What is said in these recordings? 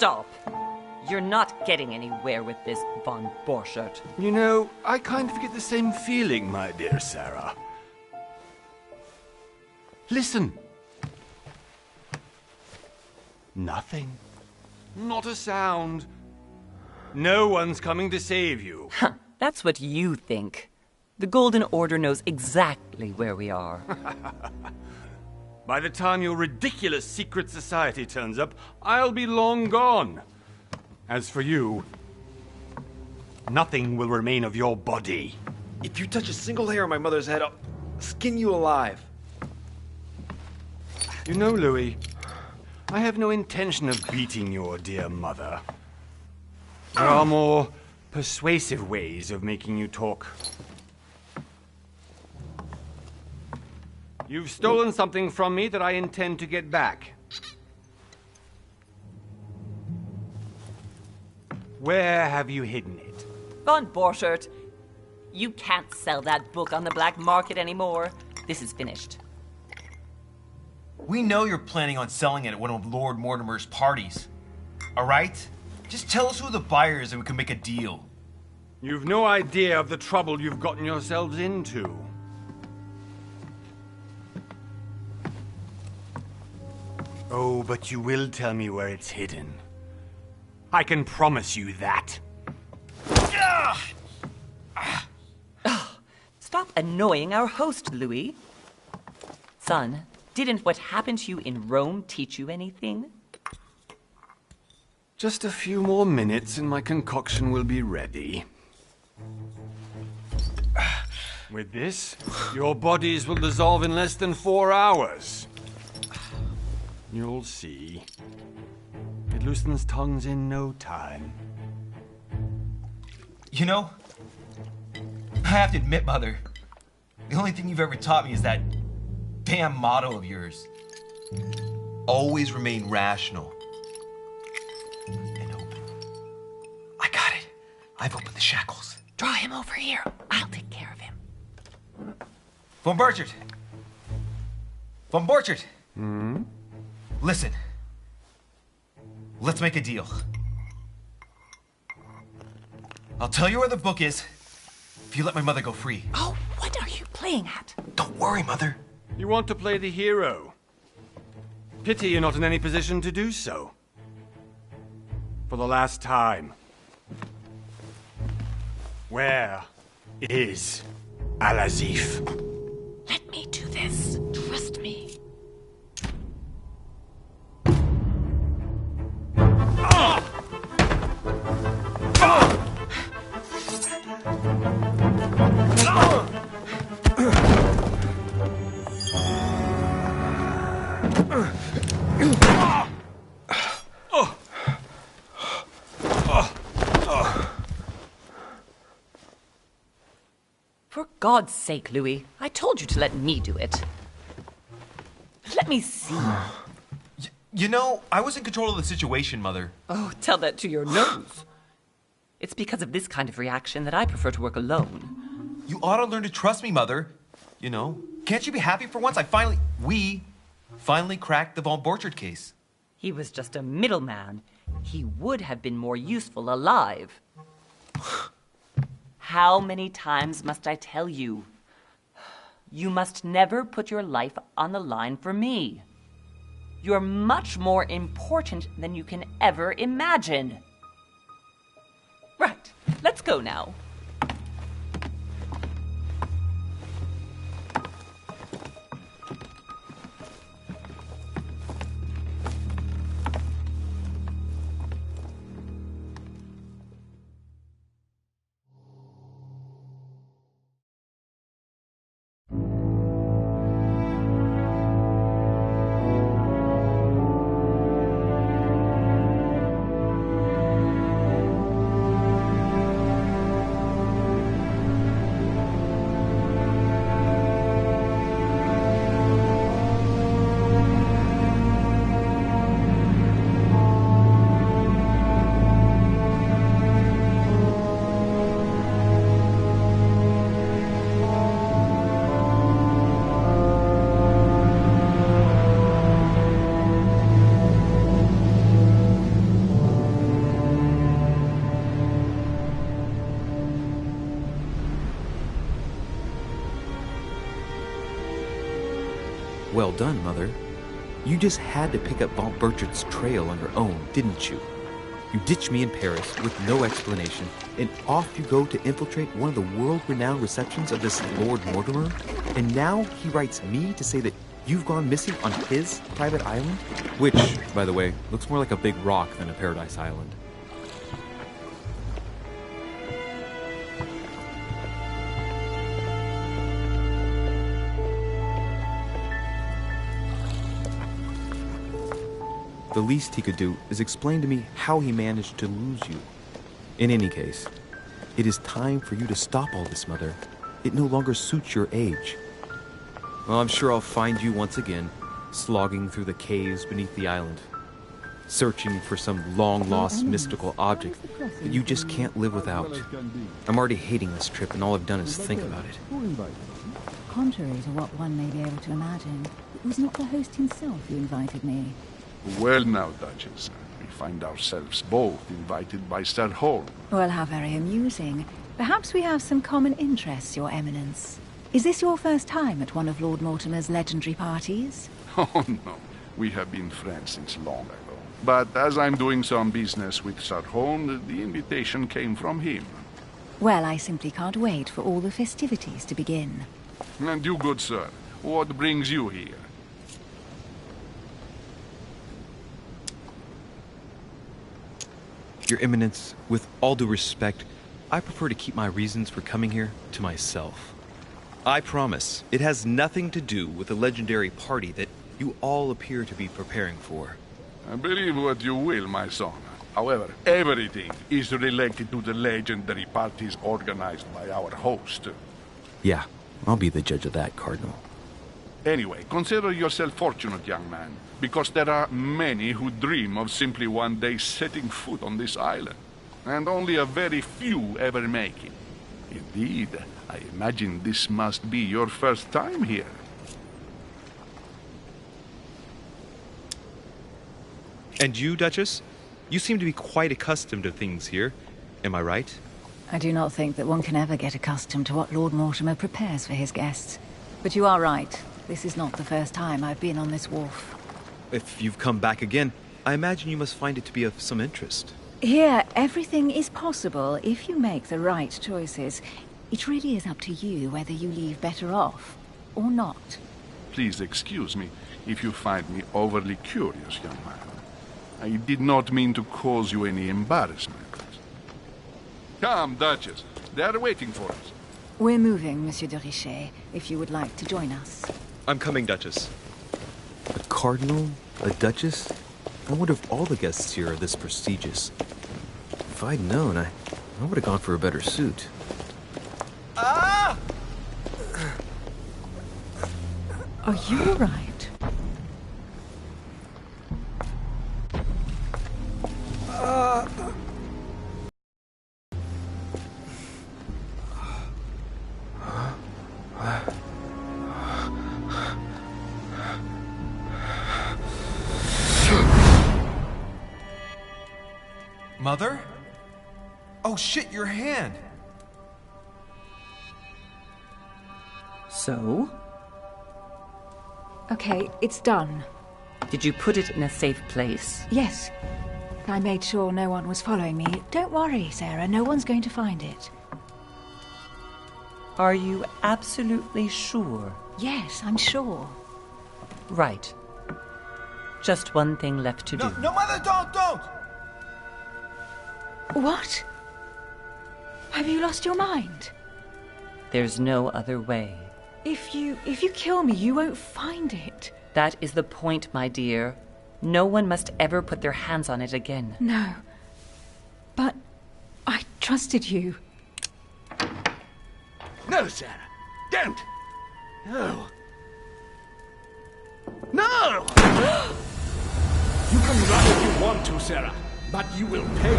Stop! You're not getting anywhere with this, von Borchert. You know, I kind of get the same feeling, my dear Sarah. Listen. Nothing. Not a sound. No one's coming to save you. Huh, that's what you think. The Golden Order knows exactly where we are. By the time your ridiculous secret society turns up, I'll be long gone. As for you, nothing will remain of your body. If you touch a single hair on my mother's head, I'll skin you alive. You know, Louis, I have no intention of beating your dear mother. There are more persuasive ways of making you talk. You've stolen something from me that I intend to get back. Where have you hidden it? Von Borchert, you can't sell that book on the black market anymore. This is finished. We know you're planning on selling it at one of Lord Mortimer's parties. All right? Just tell us who the buyer is and we can make a deal. You've no idea of the trouble you've gotten yourselves into. Oh, but you will tell me where it's hidden. I can promise you that. Stop annoying our host, Louis. Son, didn't what happened to you in Rome teach you anything? Just a few more minutes and my concoction will be ready. With this, your bodies will dissolve in less than 4 hours. You'll see. It loosens tongues in no time. You know, I have to admit, Mother, the only thing you've ever taught me is that damn motto of yours. Always remain rational. And open. I got it. I've opened the shackles. Draw him over here. I'll take care of him. Von Borchert! Von Borchert! Hmm? Listen. Let's make a deal. I'll tell you where the book is if you let my mother go free. Oh, what are you playing at? Don't worry, Mother. You want to play the hero. Pity you're not in any position to do so. For the last time. Where is Al-Azif? Let me do this. Trust me. For God's sake, Louis, I told you to let me do it. Let me see. You know, I was in control of the situation, Mother. Oh, tell that to your nose. It's because of this kind of reaction that I prefer to work alone. You ought to learn to trust me, Mother. You know, can't you be happy for once? We finally cracked the Von Borchert case. He was just a middleman. He would have been more useful alive. How many times must I tell you? You must never put your life on the line for me. You're much more important than you can ever imagine. Right, let's go now. Well done, Mother. You just had to pick up Von Burchard's trail on your own, didn't you? You ditched me in Paris with no explanation, and off you go to infiltrate one of the world-renowned receptions of this Lord Mortimer? And now he writes me to say that you've gone missing on his private island? Which, by the way, looks more like a big rock than a paradise island. The least he could do is explain to me how he managed to lose you. In any case, it is time for you to stop all this, Mother. It no longer suits your age. Well, I'm sure I'll find you once again, slogging through the caves beneath the island, searching for some long-lost mystical object that you just can't live without. I'm already hating this trip, and all I've done is think about it. Contrary to what one may be able to imagine, it was not the host himself who invited me. Well now, Duchess, we find ourselves both invited by Sir Holm. Well, how very amusing. Perhaps we have some common interests, Your Eminence. Is this your first time at one of Lord Mortimer's legendary parties? Oh no, we have been friends since long ago. But as I'm doing some business with Sir Holm, the invitation came from him. Well, I simply can't wait for all the festivities to begin. And you, good sir, what brings you here? Your Eminence, with all due respect, I prefer to keep my reasons for coming here to myself. I promise, it has nothing to do with the legendary party that you all appear to be preparing for. Believe what you will, my son. However, everything is related to the legendary parties organized by our host. Yeah, I'll be the judge of that, Cardinal. Anyway, consider yourself fortunate, young man, because there are many who dream of simply one day setting foot on this island, and only a very few ever make it. Indeed, I imagine this must be your first time here. And you, Duchess? You seem to be quite accustomed to things here. Am I right? I do not think that one can ever get accustomed to what Lord Mortimer prepares for his guests. But you are right. This is not the first time I've been on this wharf. If you've come back again, I imagine you must find it to be of some interest. Here, everything is possible if you make the right choices. It really is up to you whether you leave better off or not. Please excuse me if you find me overly curious, young man. I did not mean to cause you any embarrassment. Come, Duchess. They are waiting for us. We're moving, Monsieur de Richet, if you would like to join us. I'm coming, Duchess. A cardinal? A duchess? I wonder if all the guests here are this prestigious. If I'd known, I would have gone for a better suit. Ah! Are you all right? Mother? Oh shit, your hand! So? Okay, it's done. Did you put it in a safe place? Yes. I made sure no one was following me. Don't worry, Sarah. No one's going to find it. Are you absolutely sure? Yes, I'm sure. Right. Just one thing left to do. No, Mother, don't! What? Have you lost your mind? There's no other way. If you kill me, you won't find it. That is the point, my dear. No one must ever put their hands on it again. No. But I trusted you. No, Sarah. Don't. No. No! You can run if you want to, Sarah, but you will pay.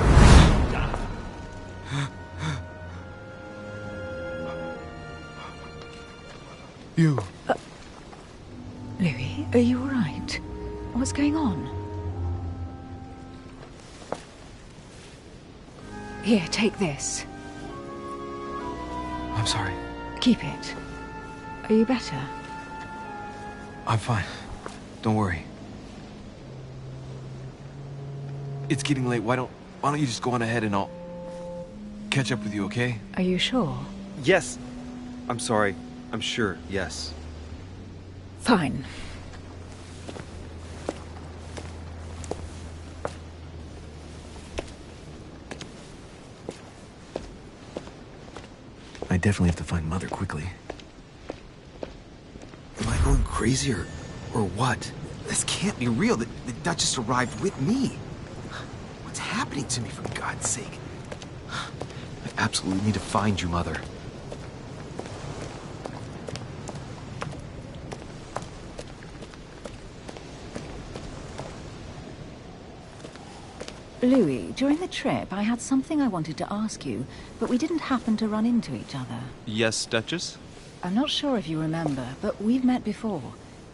You. Louis, are you all right? What's going on? Here, take this. I'm sorry. Keep it. Are you better? I'm fine. Don't worry. It's getting late. Why don't you just go on ahead and I'll catch up with you, okay? Are you sure? Yes. I'm sorry. I'm sure, yes. Fine. I definitely have to find Mother quickly. Am I going crazy or what? This can't be real. The Duchess arrived with me. What's happening to me, for God's sake? I absolutely need to find you, Mother. Louis, during the trip, I had something I wanted to ask you, but we didn't happen to run into each other. Yes, Duchess? I'm not sure if you remember, but we've met before.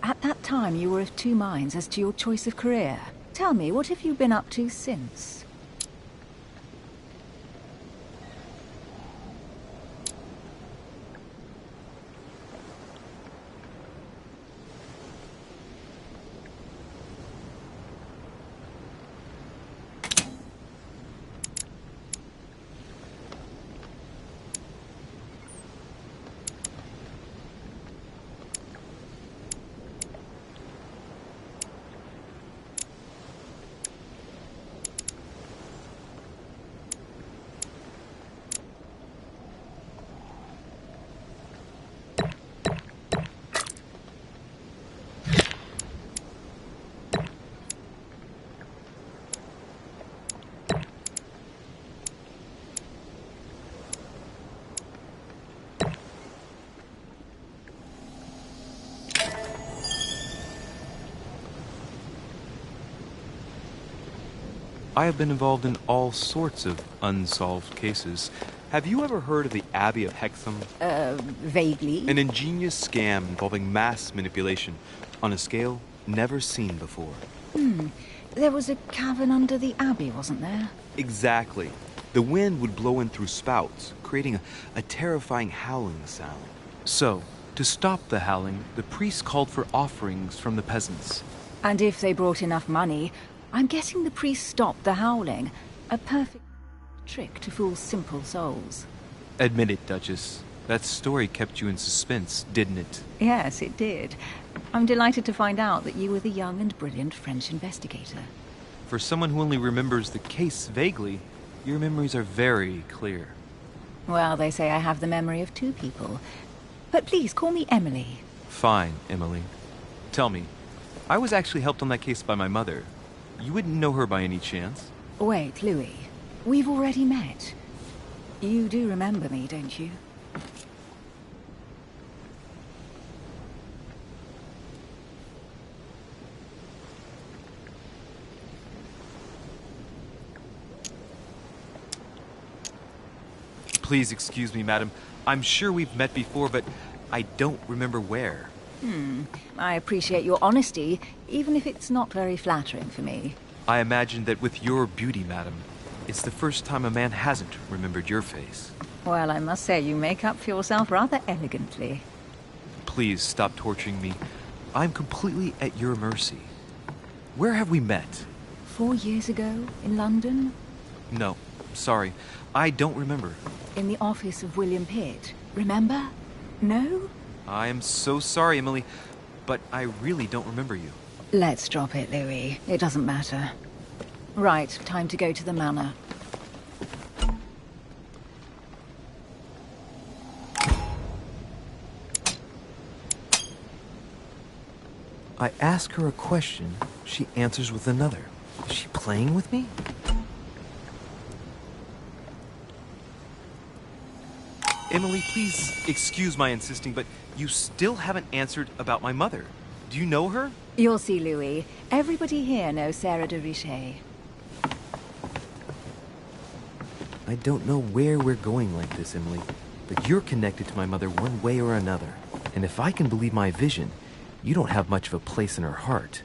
At that time, you were of two minds as to your choice of career. Tell me, what have you been up to since? I have been involved in all sorts of unsolved cases. Have you ever heard of the Abbey of Hexham? Vaguely. An ingenious scam involving mass manipulation on a scale never seen before. There was a cavern under the abbey, wasn't there? Exactly. The wind would blow in through spouts, creating a terrifying howling sound. So, to stop the howling, the priests called for offerings from the peasants. And if they brought enough money, I'm guessing the priest stopped the howling. A perfect trick to fool simple souls. Admit it, Duchess. That story kept you in suspense, didn't it? Yes, it did. I'm delighted to find out that you were the young and brilliant French investigator. For someone who only remembers the case vaguely, your memories are very clear. Well, they say I have the memory of two people. But please, call me Emily. Fine, Emily. Tell me, I was actually helped on that case by my mother. You wouldn't know her by any chance? Wait, Louis. We've already met. You do remember me, don't you? Please excuse me, madam. I'm sure we've met before, but I don't remember where. I appreciate your honesty, even if it's not very flattering for me. I imagine that with your beauty, madam, it's the first time a man hasn't remembered your face. Well, I must say you make up for yourself rather elegantly. Please stop torturing me. I'm completely at your mercy. Where have we met? 4 years ago, in London? No, sorry. I don't remember. In the office of William Pitt. Remember? No? I am so sorry, Emily, but I really don't remember you. Let's drop it, Louis. It doesn't matter. Right, time to go to the manor. I ask her a question, she answers with another. Is she playing with me? Emily, please excuse my insisting, but you still haven't answered about my mother. Do you know her? You'll see, Louis. Everybody here knows Sarah de Richet. I don't know where we're going like this, Emily, but you're connected to my mother one way or another. And if I can believe my vision, you don't have much of a place in her heart.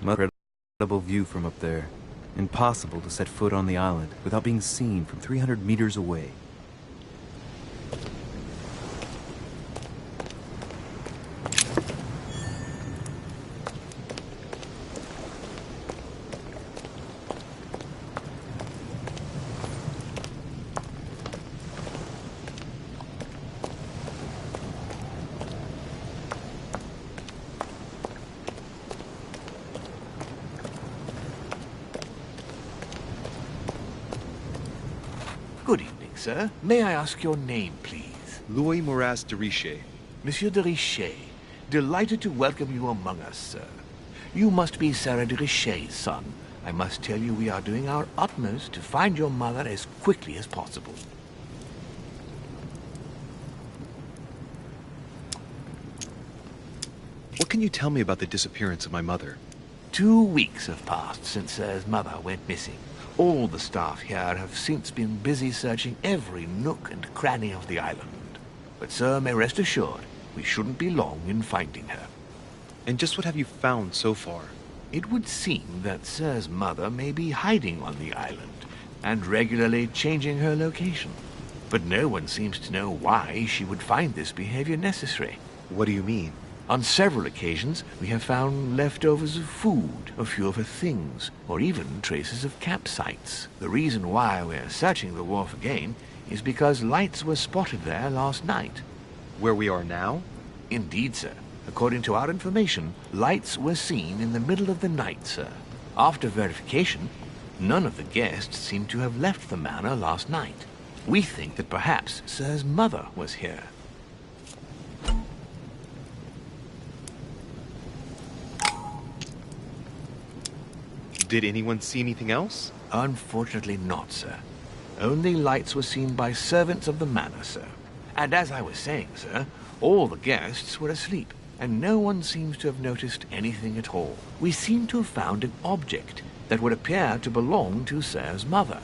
Incredible view from up there. Impossible to set foot on the island without being seen from 300 meters away. Good evening, sir. May I ask your name, please? Louis Moras de Richer. Monsieur de Richer. Delighted to welcome you among us, sir. You must be Sarah de Richer's son. I must tell you we are doing our utmost to find your mother as quickly as possible. What can you tell me about the disappearance of my mother? 2 weeks have passed since Sir's mother went missing. All the staff here have since been busy searching every nook and cranny of the island. But Sir may rest assured, we shouldn't be long in finding her. And just what have you found so far? It would seem that Sir's mother may be hiding on the island and regularly changing her location. But no one seems to know why she would find this behavior necessary. What do you mean? On several occasions, we have found leftovers of food, a few of her things, or even traces of campsites. The reason why we're searching the wharf again is because lights were spotted there last night. Where we are now? Indeed, sir. According to our information, lights were seen in the middle of the night, sir. After verification, none of the guests seem to have left the manor last night. We think that perhaps Sir's mother was here. Did anyone see anything else? Unfortunately not, sir. Only lights were seen by servants of the manor, sir. And as I was saying, sir, all the guests were asleep, and no one seems to have noticed anything at all. We seem to have found an object that would appear to belong to Sir's mother.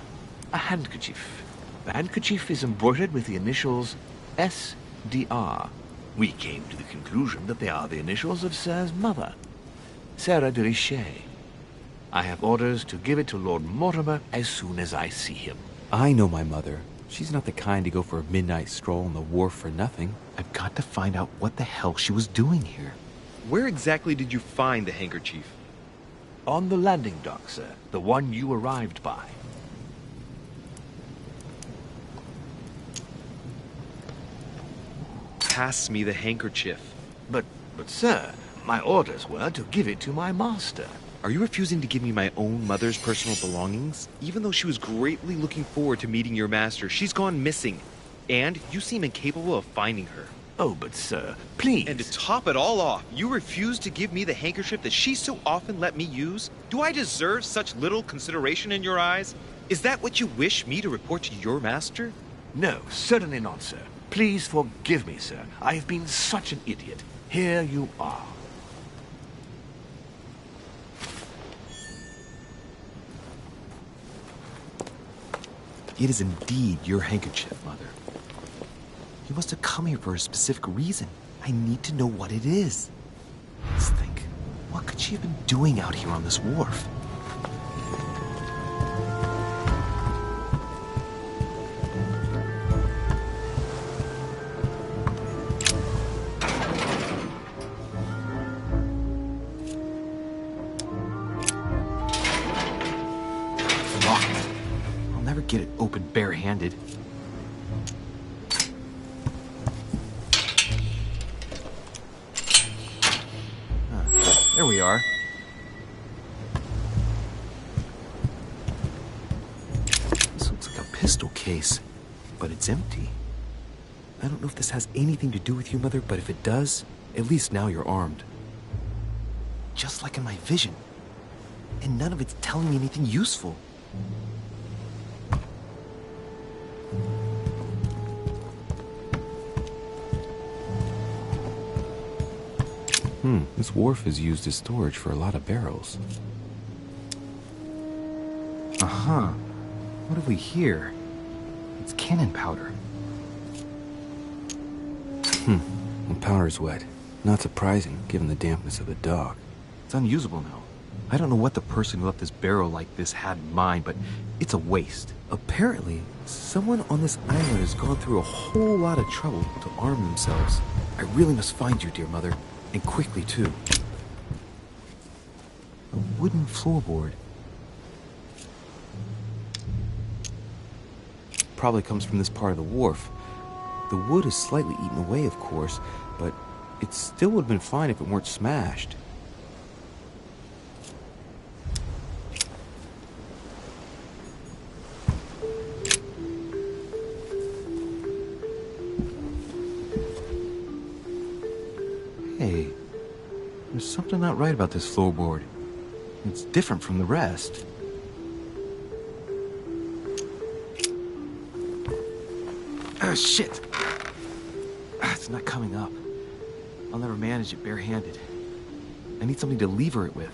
A handkerchief. The handkerchief is embroidered with the initials SDR. We came to the conclusion that they are the initials of Sir's mother, Sarah de Richer. I have orders to give it to Lord Mortimer as soon as I see him. I know my mother. She's not the kind to go for a midnight stroll on the wharf for nothing. I've got to find out what the hell she was doing here. Where exactly did you find the handkerchief? On the landing dock, sir. The one you arrived by. Pass me the handkerchief. But sir, my orders were to give it to my master. Are you refusing to give me my own mother's personal belongings? Even though she was greatly looking forward to meeting your master, she's gone missing. And you seem incapable of finding her. Oh, but sir, please. And to top it all off, you refuse to give me the handkerchief that she so often let me use? Do I deserve such little consideration in your eyes? Is that what you wish me to report to your master? No, certainly not, sir. Please forgive me, sir. I have been such an idiot. Here you are. It is indeed your handkerchief, Mother. You must have come here for a specific reason. I need to know what it is. Let's think. What could she have been doing out here on this wharf? Locked. I'll never get it open barehanded. There we are. This looks like a pistol case, but it's empty. I don't know if this has anything to do with you, Mother, but if it does, at least now you're armed. Just like in my vision. And none of it's telling me anything useful. This wharf is used as storage for a lot of barrels. Uh-huh. What have we here? It's cannon powder. The powder's wet. Not surprising, given the dampness of the dock. It's unusable now. I don't know what the person who left this barrel like this had in mind, but it's a waste. Apparently, someone on this island has gone through a whole lot of trouble to arm themselves. I really must find you, dear mother, and quickly, too. A wooden floorboard. Probably comes from this part of the wharf. The wood is slightly eaten away, of course, but it still would have been fine if it weren't smashed. Hey, there's something not right about this floorboard. It's different from the rest. Ah, shit! It's not coming up. I'll never manage it barehanded. I need something to lever it with.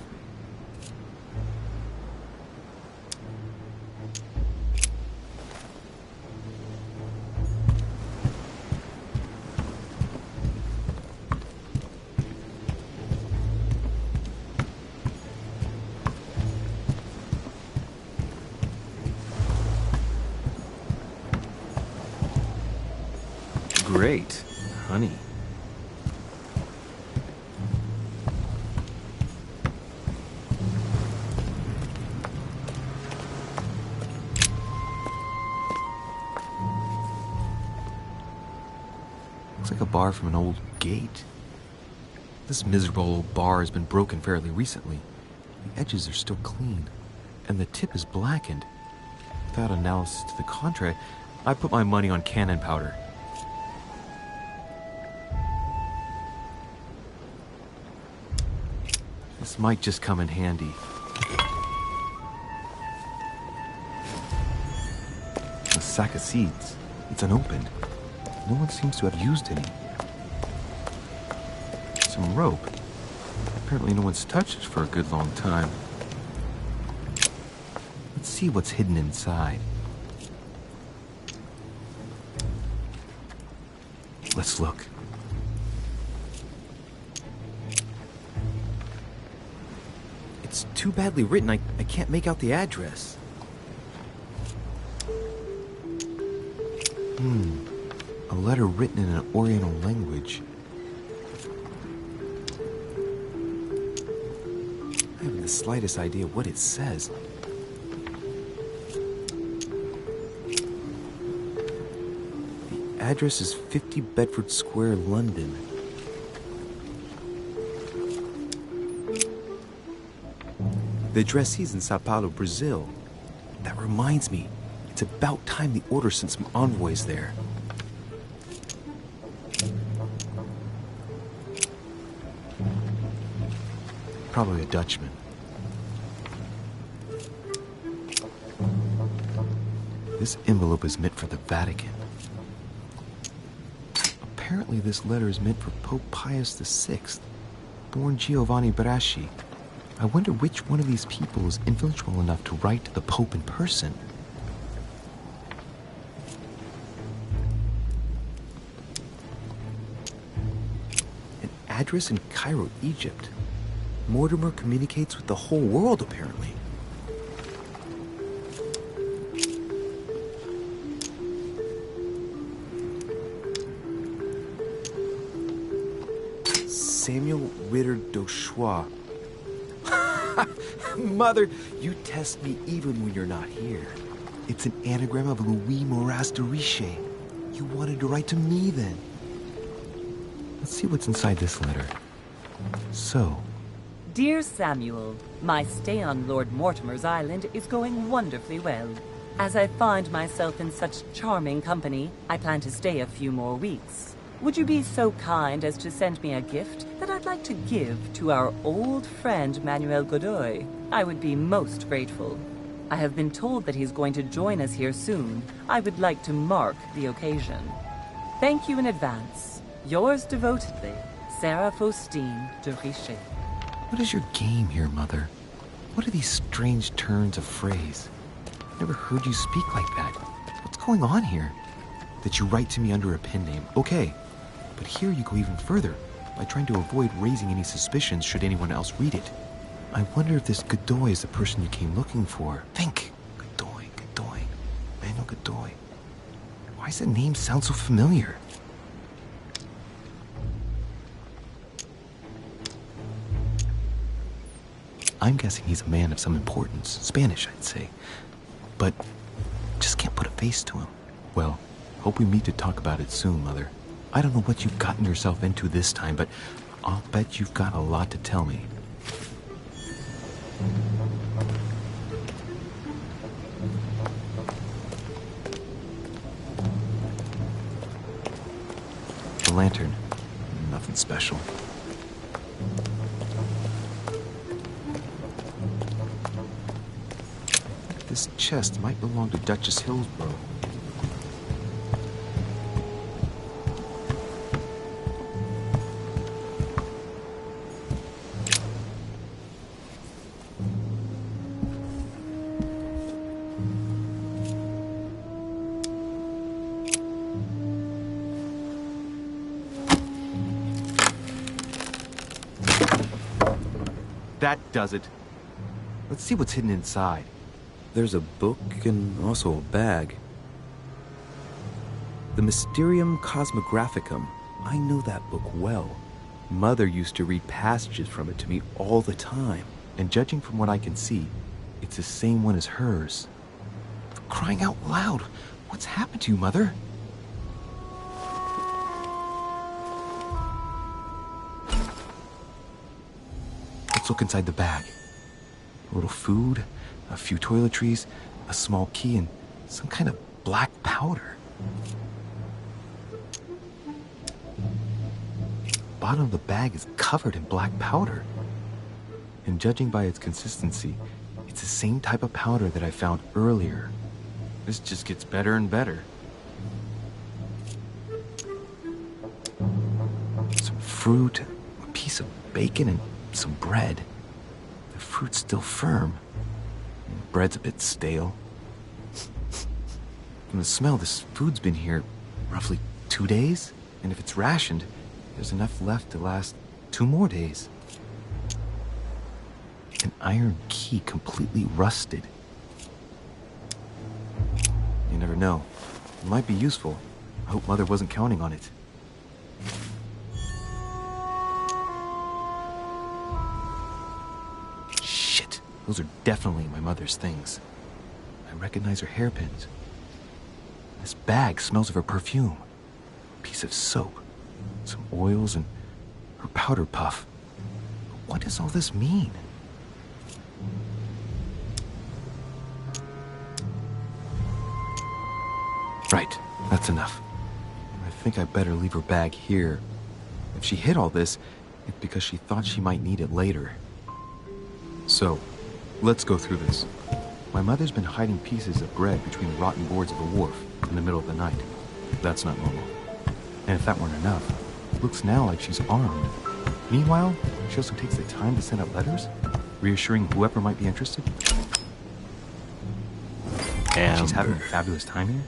Great, honey. Looks like a bar from an old gate. This miserable old bar has been broken fairly recently. The edges are still clean, and the tip is blackened. Without analysis to the contrary, I put my money on cannon powder. This might just come in handy. A sack of seeds. It's unopened. No one seems to have used any. Some rope. Apparently no one's touched it for a good long time. Let's see what's hidden inside. Let's look. It's too badly written, I can't make out the address. A letter written in an Oriental language. I haven't the slightest idea what it says. The address is 50 Bedford Square, London. The addressee's in Sao Paulo, Brazil. That reminds me, it's about time the Order sent some envoys there. Probably a Dutchman. This envelope is meant for the Vatican. Apparently this letter is meant for Pope Pius VI, born Giovanni Braschi. I wonder which one of these people is influential enough to write to the Pope in person. An address in Cairo, Egypt. Mortimer communicates with the whole world, apparently. Samuel Ritter d'Auchois. Mother, you test me even when you're not here. It's an anagram of Louis Moras de Riche. You wanted to write to me then. Let's see what's inside this letter. So... Dear Samuel, my stay on Lord Mortimer's island is going wonderfully well. As I find myself in such charming company, I plan to stay a few more weeks. Would you be so kind as to send me a gift that I'd like to give to our old friend Manuel Godoy? I would be most grateful. I have been told that he's going to join us here soon. I would like to mark the occasion. Thank you in advance. Yours devotedly, Sarah Faustine de Riche. What is your game here, Mother? What are these strange turns of phrase? I've never heard you speak like that. What's going on here? That you write to me under a pen name, okay. But here you go even further, by trying to avoid raising any suspicions should anyone else read it. I wonder if this Godoy is the person you came looking for. Think. Godoy. Manuel Godoy. Why does that name sound so familiar? I'm guessing he's a man of some importance. Spanish, I'd say. But just can't put a face to him. Well, hope we meet to talk about it soon, Mother. I don't know what you've gotten yourself into this time, but I'll bet you've got a lot to tell me. The lantern. Nothing special. This chest might belong to Duchess Hillsborough. That does it. Let's see what's hidden inside. There's a book and also a bag. The Mysterium Cosmographicum. I know that book well. Mother used to read passages from it to me all the time. And judging from what I can see, it's the same one as hers. For crying out loud, what's happened to you, Mother? Let's look inside the bag. A little food, a few toiletries, a small key, and some kind of black powder. The bottom of the bag is covered in black powder. And judging by its consistency, it's the same type of powder that I found earlier. This just gets better and better. Some fruit, a piece of bacon, and some bread. The fruit's still firm. Bread's a bit stale. From the smell, this food's been here roughly 2 days. And if it's rationed, there's enough left to last 2 more days. An iron key completely rusted. You never know. It might be useful. I hope Mother wasn't counting on it. Those are definitely my mother's things. I recognize her hairpins. This bag smells of her perfume. A piece of soap, some oils, and her powder puff. What does all this mean? Right, that's enough. I think I better leave her bag here. If she hid all this, it's because she thought she might need it later. So, let's go through this. My mother's been hiding pieces of bread between the rotten boards of the wharf in the middle of the night. That's not normal. And if that weren't enough, it looks now like she's armed. Meanwhile, she also takes the time to send out letters, reassuring whoever might be interested. She's having a fabulous time here.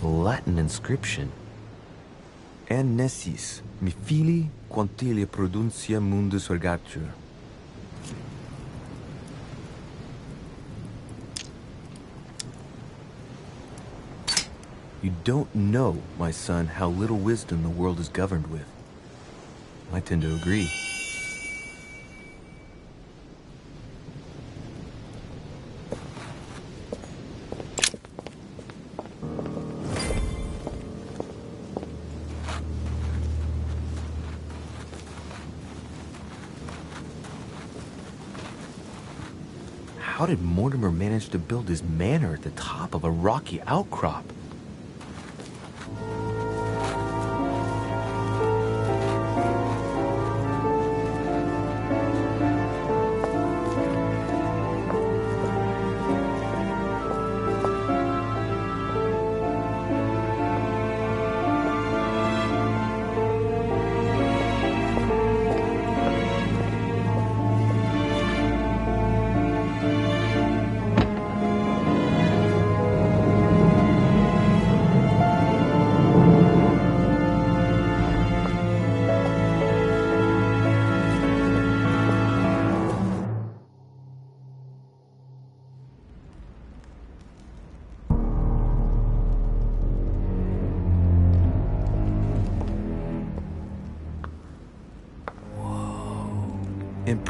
Latin inscription. Annesis, mi fili quantilia produncia mundus ergatur. You don't know, my son, how little wisdom the world is governed with. I tend to agree. How did Mortimer manage to build his manor at the top of a rocky outcrop?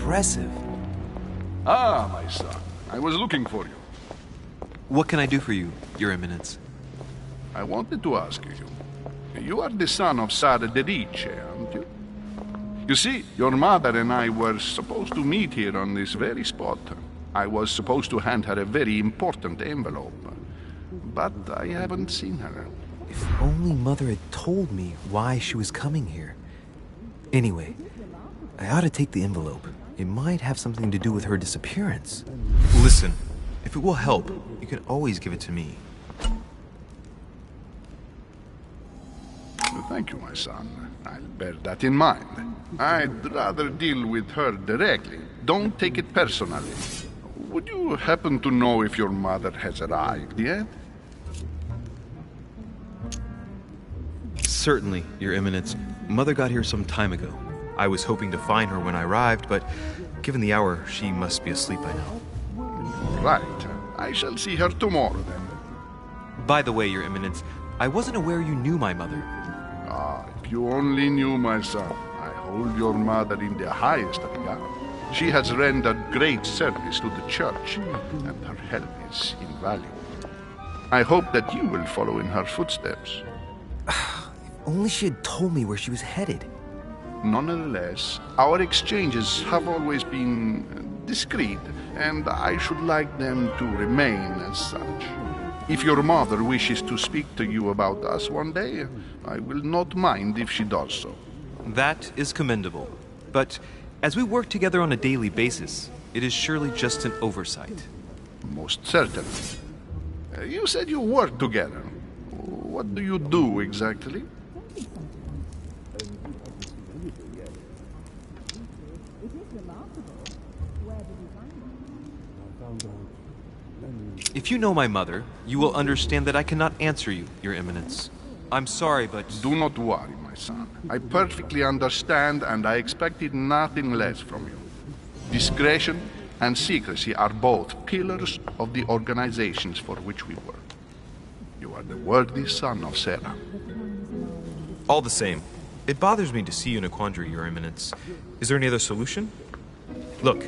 impressive. Ah, my son. I was looking for you. What can I do for you, Your Eminence? I wanted to ask you. You are the son of Sara de Ricci, aren't you? You see, your mother and I were supposed to meet here on this very spot. I was supposed to hand her a very important envelope. But I haven't seen her. If only Mother had told me why she was coming here. Anyway, I ought to take the envelope. It might have something to do with her disappearance. Listen, if it will help, you can always give it to me. Thank you, my son. I'll bear that in mind. I'd rather deal with her directly. Don't take it personally. Would you happen to know if your mother has arrived yet? Certainly, Your Eminence. Mother got here some time ago. I was hoping to find her when I arrived, but given the hour, she must be asleep by now. Right. I shall see her tomorrow, then. By the way, Your Eminence, I wasn't aware you knew my mother. Ah, if you only knew, my son. I hold your mother in the highest regard. She has rendered great service to the church, and her help is invaluable. I hope that you will follow in her footsteps. Only she had told me where she was headed. Nonetheless, our exchanges have always been discreet, and I should like them to remain as such. If your mother wishes to speak to you about us one day, I will not mind if she does so. That is commendable. But as we work together on a daily basis, it is surely just an oversight. Most certainly. You said you work together. What do you do exactly? If you know my mother, you will understand that I cannot answer you, Your Eminence. I'm sorry, but... Do not worry, my son. I perfectly understand, and I expected nothing less from you. Discretion and secrecy are both pillars of the organizations for which we work. You are the worthy son of Sarah. All the same, it bothers me to see you in a quandary, Your Eminence. Is there any other solution? Look,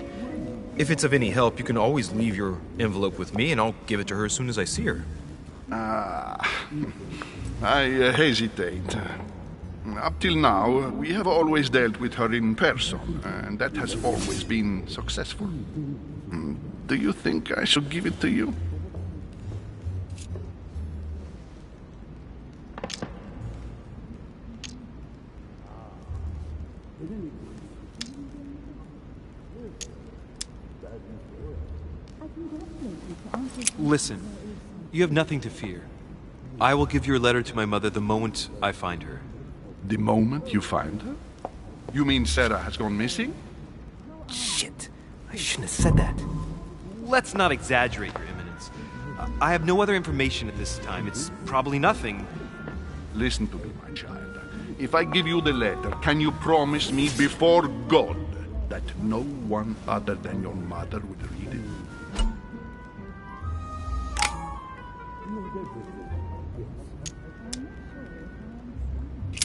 if it's of any help, you can always leave your envelope with me, and I'll give it to her as soon as I see her. I hesitate. Up till now, we have always dealt with her in person, and that has always been successful. Do you think I should give it to you? Listen, you have nothing to fear. I will give your letter to my mother the moment I find her. The moment you find her? You mean Sarah has gone missing? Shit. I shouldn't have said that. Let's not exaggerate, Your Eminence. I have no other information at this time. It's probably nothing. Listen to me, my child. If I give you the letter, can you promise me before God that no one other than your mother will read it?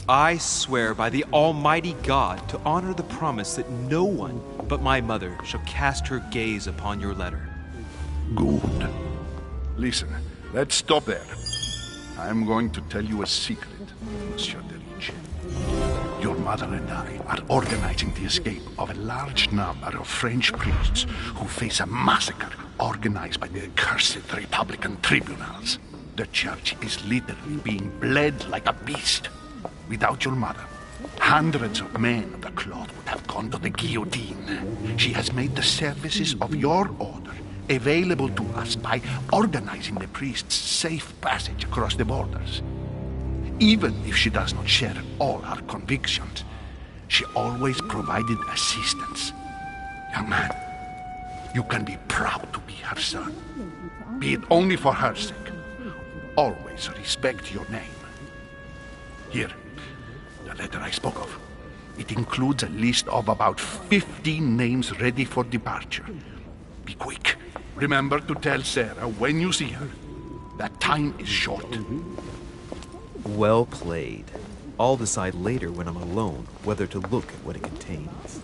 I swear by the Almighty God to honor the promise that no one but my mother shall cast her gaze upon your letter. Good. Listen, let's stop there. I'm going to tell you a secret, Monsieur de Ricci. Your mother and I are organizing the escape of a large number of French priests who face a massacre organized by the accursed Republican tribunals. The church is literally being bled like a beast. Without your mother, hundreds of men of the cloth would have gone to the guillotine. She has made the services of your order available to us by organizing the priests' safe passage across the borders. Even if she does not share all our convictions, she always provided assistance. Young man, you can be proud to be her son. Be it only for her sake. Always respect your name. Here, the letter I spoke of. It includes a list of about 15 names ready for departure. Be quick. Remember to tell Sarah when you see her that time is short. Well played. I'll decide later when I'm alone whether to look at what it contains.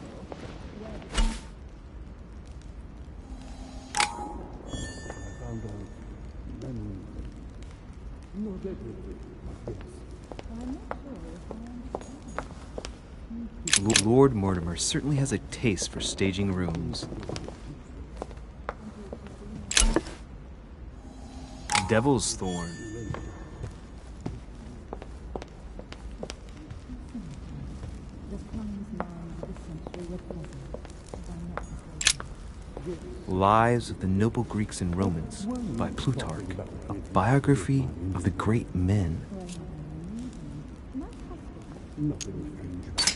Lord Mortimer certainly has a taste for staging rooms. Devil's Thorn. Lives of the Noble Greeks and Romans by Plutarch, a biography of the great men.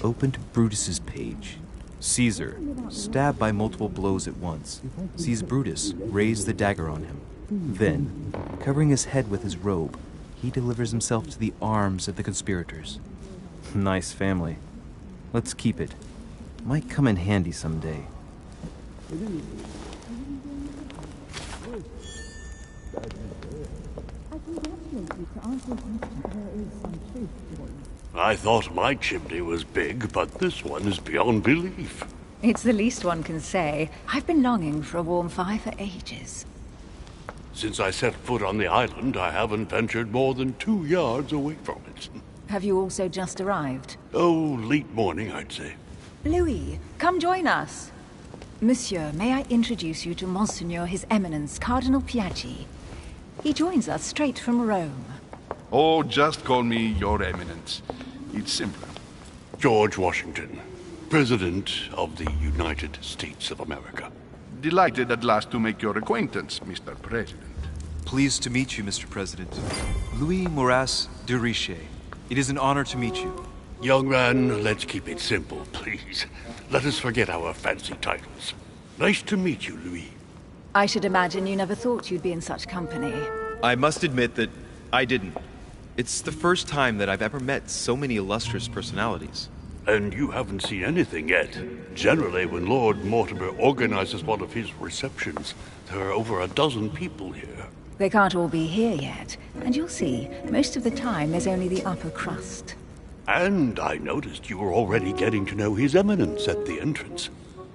Open to Brutus's page. Caesar, stabbed by multiple blows at once, sees Brutus raise the dagger on him. Then, covering his head with his robe, he delivers himself to the arms of the conspirators. Nice family. Let's keep it. Might come in handy someday. I thought my chimney was big, but this one is beyond belief. It's the least one can say. I've been longing for a warm fire for ages. Since I set foot on the island, I haven't ventured more than 2 yards away from it. Have you also just arrived? Oh, late morning, I'd say. Louis, come join us. Monsieur, may I introduce you to Monseigneur His Eminence, Cardinal Piaggi. He joins us straight from Rome. Oh, just call me Your Eminence. It's simpler. George Washington, President of the United States of America. Delighted at last to make your acquaintance, Mr. President. Pleased to meet you, Mr. President. Louis Moras de Riche. It is an honor to meet you. Young man, let's keep it simple, please. Let us forget our fancy titles. Nice to meet you, Louis. I should imagine you never thought you'd be in such company. I must admit that I didn't. It's the first time that I've ever met so many illustrious personalities. And you haven't seen anything yet. Generally, when Lord Mortimer organizes one of his receptions, there are over a dozen people here. They can't all be here yet, and you'll see, most of the time there's only the upper crust. And I noticed you were already getting to know His Eminence at the entrance.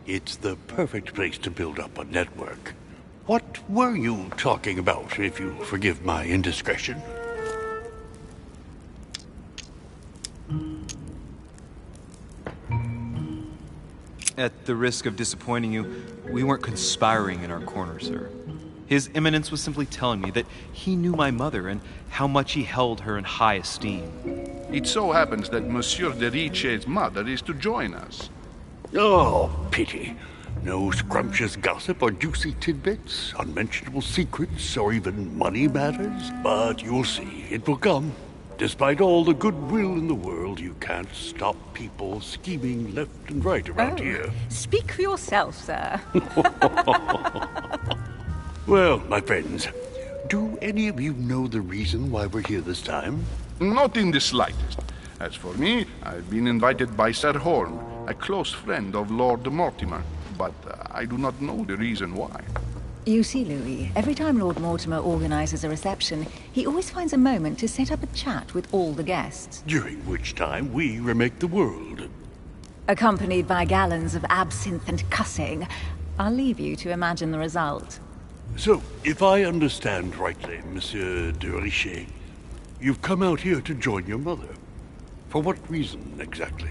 It's the perfect place to build up a network. What were you talking about, if you forgive my indiscretion? At the risk of disappointing you, we weren't conspiring in our corner, sir. His Eminence was simply telling me that he knew my mother and how much he held her in high esteem. It so happens that Monsieur de Riche's mother is to join us. Oh, pity. No scrumptious gossip or juicy tidbits, unmentionable secrets, or even money matters. But you'll see, it will come. Despite all the goodwill in the world, you can't stop people scheming left and right around here. Speak for yourself, sir. Well, my friends, do any of you know the reason why we're here this time? Not in the slightest. As for me, I've been invited by Sir Horn, a close friend of Lord Mortimer, but I do not know the reason why. You see, Louis, every time Lord Mortimer organizes a reception, he always finds a moment to set up a chat with all the guests. During which time we remake the world. Accompanied by gallons of absinthe and cussing. I'll leave you to imagine the result. So, if I understand rightly, Monsieur de Riche, you've come out here to join your mother. For what reason, exactly?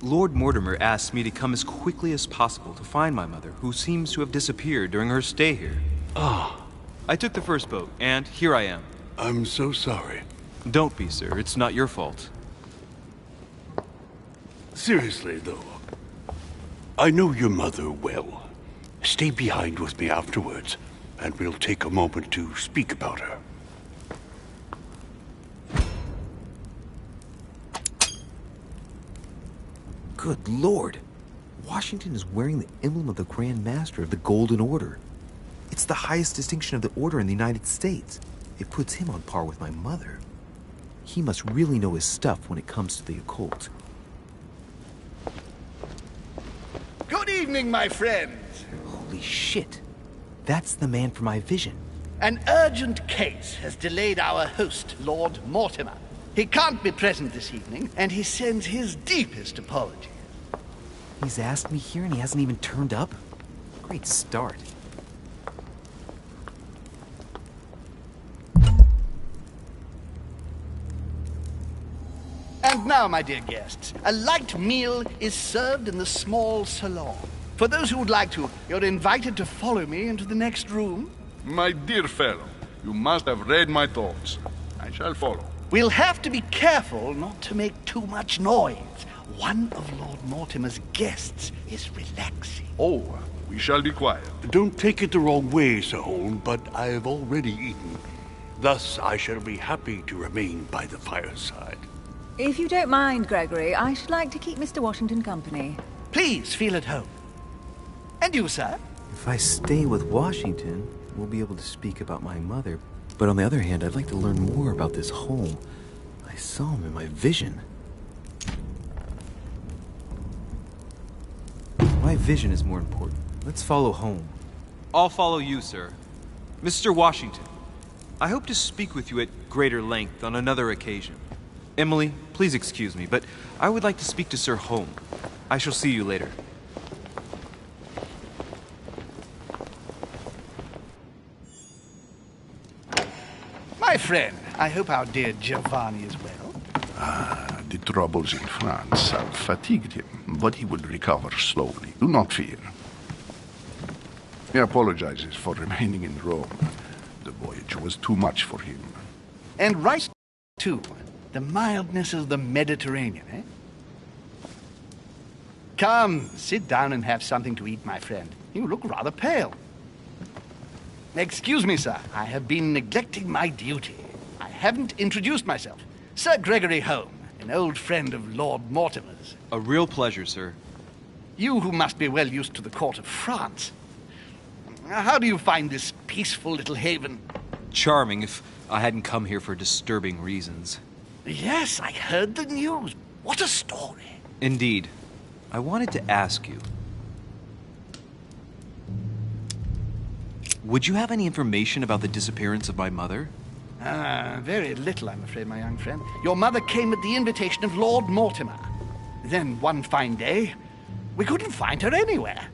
Lord Mortimer asked me to come as quickly as possible to find my mother, who seems to have disappeared during her stay here. Ah. I took the first boat, and here I am. I'm so sorry. Don't be, sir. It's not your fault. Seriously, though, I know your mother well. Stay behind with me afterwards, and we'll take a moment to speak about her. Good Lord! Washington is wearing the emblem of the Grand Master of the Golden Order. It's the highest distinction of the Order in the United States. It puts him on par with my mother. He must really know his stuff when it comes to the occult. Good evening, my friends. Holy shit. That's the man for my vision. An urgent case has delayed our host, Lord Mortimer. He can't be present this evening, and he sends his deepest apologies. He's asked me here and he hasn't even turned up? Great start. now, my dear guests. A light meal is served in the small salon. For those who would like to, you're invited to follow me into the next room. My dear fellow, you must have read my thoughts. I shall follow. We'll have to be careful not to make too much noise. One of Lord Mortimer's guests is relaxing. Oh, we shall be quiet. Don't take it the wrong way, Sir Holm, but I have already eaten. Thus, I shall be happy to remain by the fireside. If you don't mind, Gregory, I should like to keep Mr. Washington company. Please feel at home. And you, sir? If I stay with Washington, we'll be able to speak about my mother. But on the other hand, I'd like to learn more about this home. I saw him in my vision. My vision is more important. Let's follow home. I'll follow you, sir. Mr. Washington, I hope to speak with you at greater length on another occasion. Emily, please excuse me, but I would like to speak to Sir Holm. I shall see you later. My friend, I hope our dear Giovanni is well. The troubles in France have fatigued him, but he will recover slowly. Do not fear. He apologizes for remaining in Rome. The voyage was too much for him. And rice, too. The mildness of the Mediterranean, eh? Come, sit down and have something to eat, my friend. You look rather pale. Excuse me, sir. I have been neglecting my duty. I haven't introduced myself. Sir Gregory Holm, an old friend of Lord Mortimer's. A real pleasure, sir. You who must be well used to the court of France. How do you find this peaceful little haven? Charming if I hadn't come here for disturbing reasons. Yes, I heard the news. What a story. Indeed. I wanted to ask you. Would you have any information about the disappearance of my mother? Very little, I'm afraid, my young friend. Your mother came at the invitation of Lord Mortimer. Then one fine day, we couldn't find her anywhere.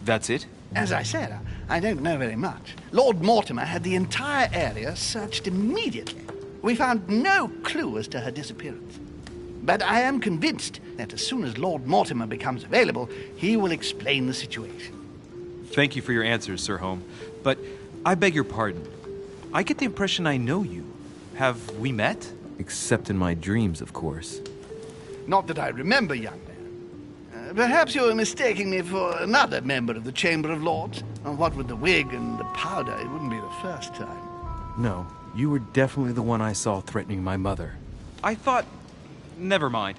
That's it? As I said, I don't know very much. Lord Mortimer had the entire area searched immediately. We found no clue as to her disappearance. But I am convinced that as soon as Lord Mortimer becomes available, he will explain the situation. Thank you for your answers, Sir Holm. But I beg your pardon. I get the impression I know you. Have we met? Except in my dreams, of course. Not that I remember, young man. Perhaps you're mistaking me for another member of the Chamber of Lords. What with the wig and the powder, it wouldn't be the first time. No, you were definitely the one I saw threatening my mother. I thought... Never mind.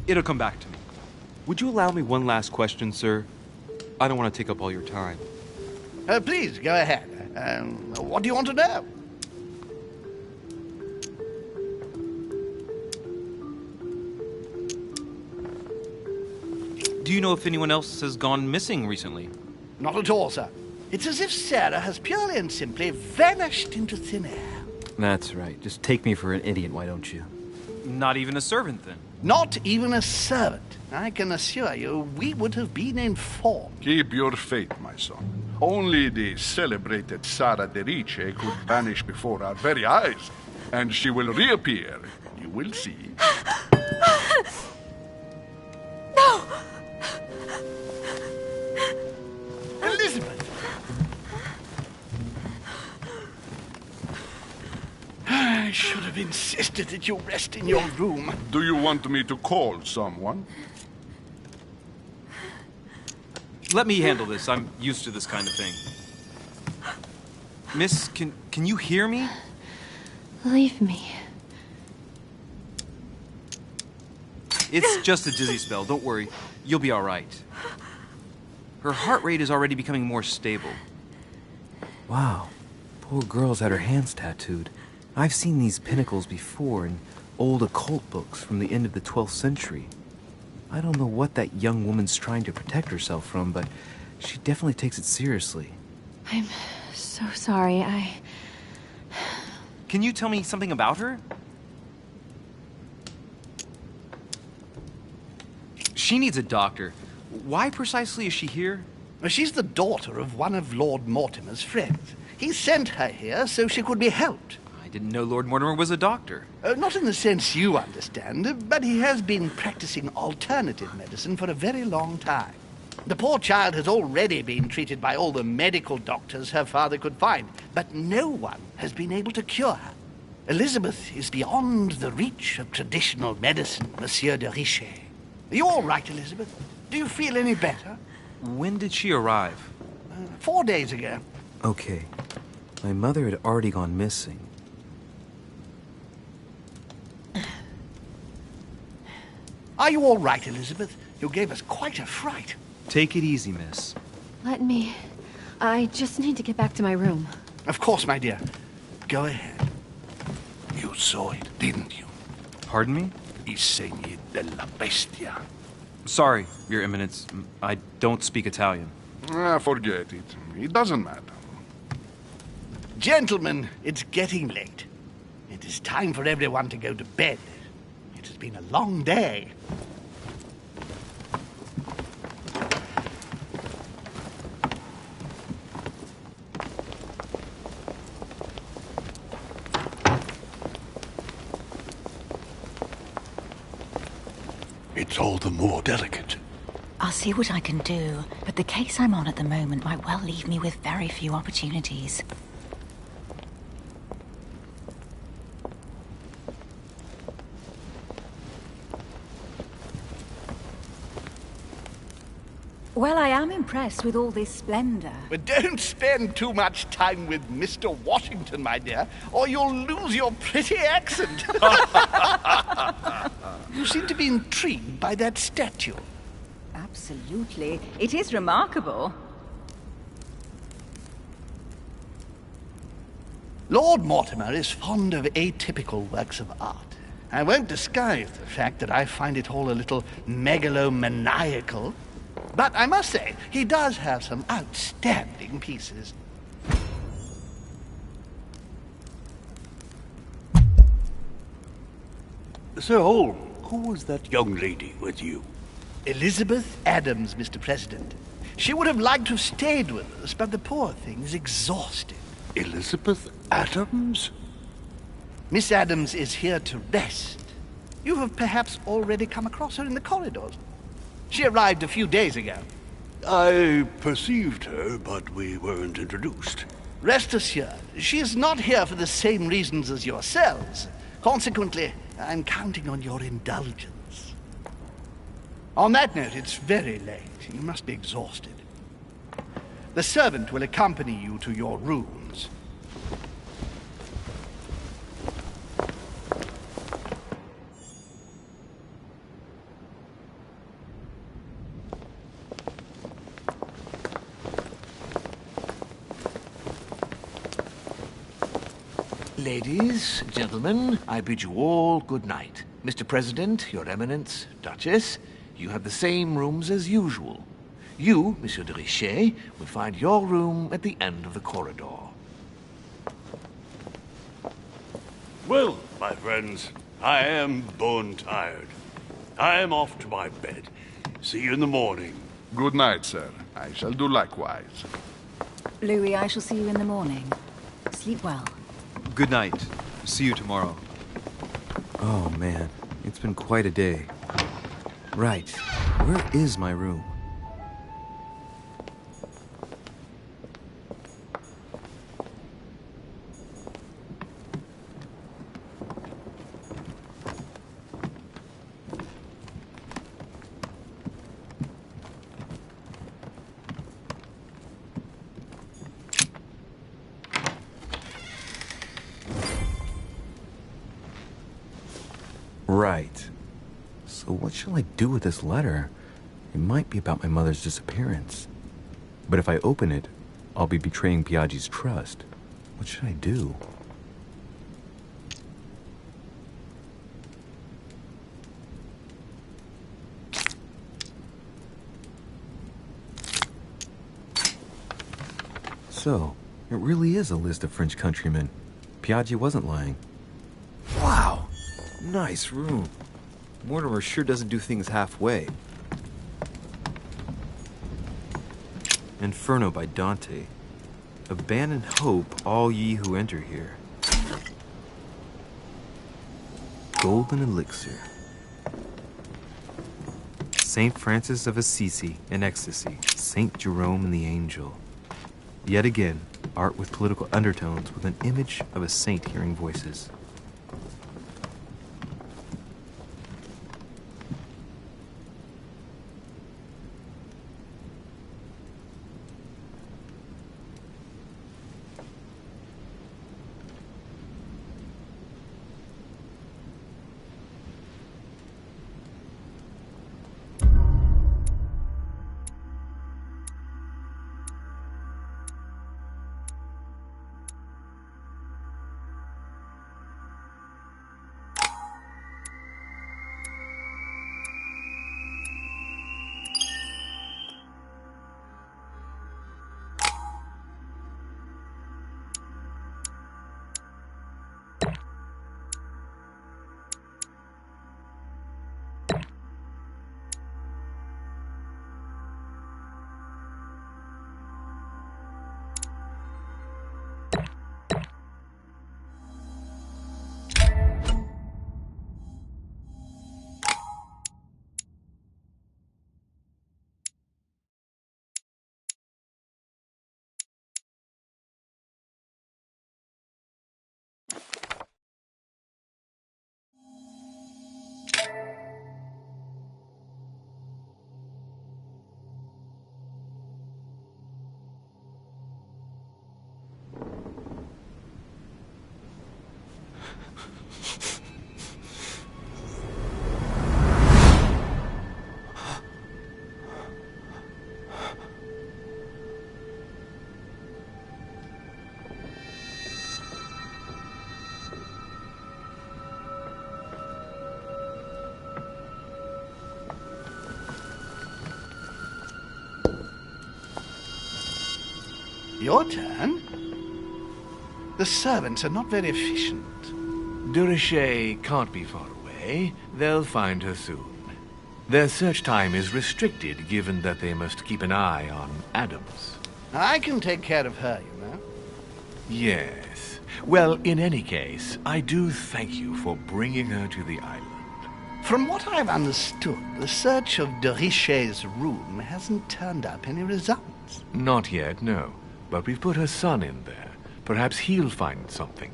It'll come back to me. Would you allow me one last question, sir? I don't want to take up all your time. Please, go ahead. What do you want to know? Do you know if anyone else has gone missing recently? Not at all, sir. It's as if Sarah has purely and simply vanished into thin air. That's right. Just take me for an idiot, why don't you? Not even a servant, then? Not even a servant. I can assure you, we would have been informed. Keep your faith, my son. Only the celebrated Sara de Rice could vanish before our very eyes. And she will reappear. You will see. No! Elizabeth! I should have insisted that you rest in your room. Do you want me to call someone? Let me handle this. I'm used to this kind of thing. Miss, can you hear me? Leave me. It's just a dizzy spell. Don't worry. You'll be all right. Her heart rate is already becoming more stable. Wow. Poor girl's had her hands tattooed. I've seen these pinnacles before in old occult books from the end of the 12th century. I don't know what that young woman's trying to protect herself from, but she definitely takes it seriously. I'm so sorry. Can you tell me something about her? She needs a doctor. Why precisely is she here? She's the daughter of one of Lord Mortimer's friends. He sent her here so she could be helped. I I didn't know Lord Mortimer was a doctor. Not in the sense you understand, but he has been practicing alternative medicine for a very long time. The poor child has already been treated by all the medical doctors her father could find, but no one has been able to cure her. Elizabeth is beyond the reach of traditional medicine, Monsieur de Richet. Are you all right, Elizabeth? Do you feel any better? When did she arrive? 4 days ago. Okay. My mother had already gone missing. Are you all right, Elizabeth? You gave us quite a fright. Take it easy, miss. Let me... I just need to get back to my room. Of course, my dear. Go ahead. You saw it, didn't you? Pardon me? I segni della bestia. Sorry, Your Eminence. I don't speak Italian. Forget it. It doesn't matter. Gentlemen, it's getting late. It is time for everyone to go to bed. It has been a long day. It's all the more delicate. I'll see what I can do, but the case I'm on at the moment might well leave me with very few opportunities. Well, I am impressed with all this splendor. But don't spend too much time with Mr. Washington, my dear, or you'll lose your pretty accent. You seem to be intrigued by that statue. Absolutely. It is remarkable. Lord Mortimer is fond of atypical works of art. I won't disguise the fact that I find it all a little megalomaniacal. But I must say, he does have some outstanding pieces. Sir Holm, who was that young lady with you? Elizabeth Adams, Mr. President. She would have liked to have stayed with us, but the poor thing is exhausted. Elizabeth Adams? Miss Adams is here to rest. You have perhaps already come across her in the corridors. She arrived a few days ago. I perceived her, but we weren't introduced. Rest assured, she is not here for the same reasons as yourselves. Consequently, I'm counting on your indulgence. On that note, it's very late. You must be exhausted. The servant will accompany you to your rooms. Ladies, gentlemen, I bid you all good night. Mr. President, Your Eminence, Duchess, you have the same rooms as usual. You, Monsieur de Richet, will find your room at the end of the corridor. Well, my friends, I am bone tired. I am off to my bed. See you in the morning. Good night, sir. I shall do likewise. Louis, I shall see you in the morning. Sleep well. Good night. See you tomorrow. Oh, man. It's been quite a day. Right. Where is my room? Right. So what shall I do with this letter? It might be about my mother's disappearance. But if I open it, I'll be betraying Piaggi's trust. What should I do? So, it really is a list of French countrymen. Piaggi wasn't lying. Wow! Nice room. Mortimer sure doesn't do things halfway. Inferno by Dante. Abandon hope, all ye who enter here. golden elixir. Saint Francis of Assisi in ecstasy. Saint Jerome and the angel. Yet again, art with political undertones with an image of a saint hearing voices. Your turn? The servants are not very efficient. Durocher can't be far away. They'll find her soon. Their search time is restricted, given that they must keep an eye on Adams. I can take care of her, you know. Yes. Well, in any case, I do thank you for bringing her to the island. From what I've understood, the search of Durocher's room hasn't turned up any results. Not yet, no. But we've put her son in there. Perhaps he'll find something.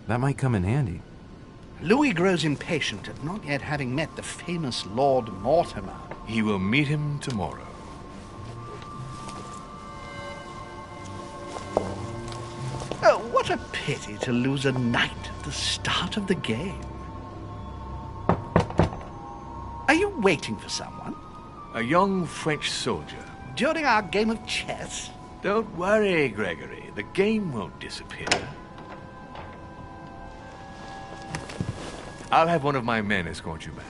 That might come in handy. Louis grows impatient at not yet having met the famous Lord Mortimer. He will meet him tomorrow. Oh, what a pity to lose a knight at the start of the game. Are you waiting for someone? A young French soldier. During our game of chess? Don't worry, Gregory. The game won't disappear. I'll have one of my men escort you back.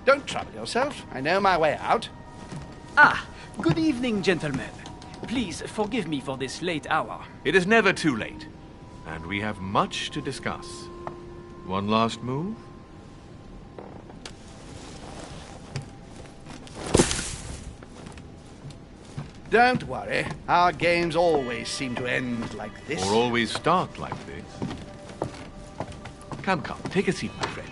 Don't trouble yourself. I know my way out. Ah, good evening, gentlemen. Please forgive me for this late hour. It is never too late. And we have much to discuss. One last move? Don't worry. Our games always seem to end like this. Or always start like this. Come, take a seat, my friend.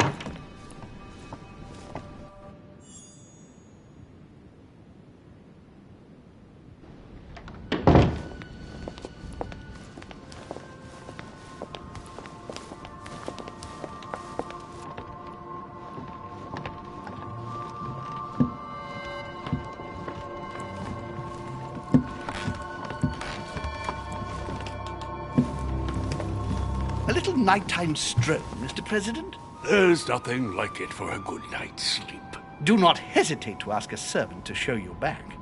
A little nighttime stroll, Mr. President? There's nothing like it for a good night's sleep. Do not hesitate to ask a servant to show you back.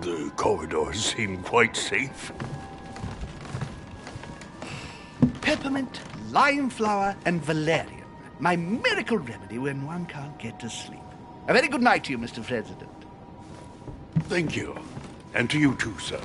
The corridors seem quite safe. Peppermint, lime flower, and valerian. My miracle remedy when one can't get to sleep. A very good night to you, Mr. President. Thank you. And to you too, sir.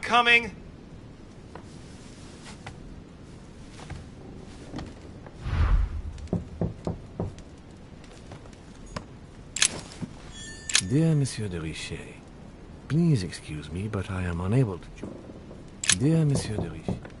coming! Dear Monsieur de Richet, please excuse me, but I am unable to join. Dear Monsieur de Richet.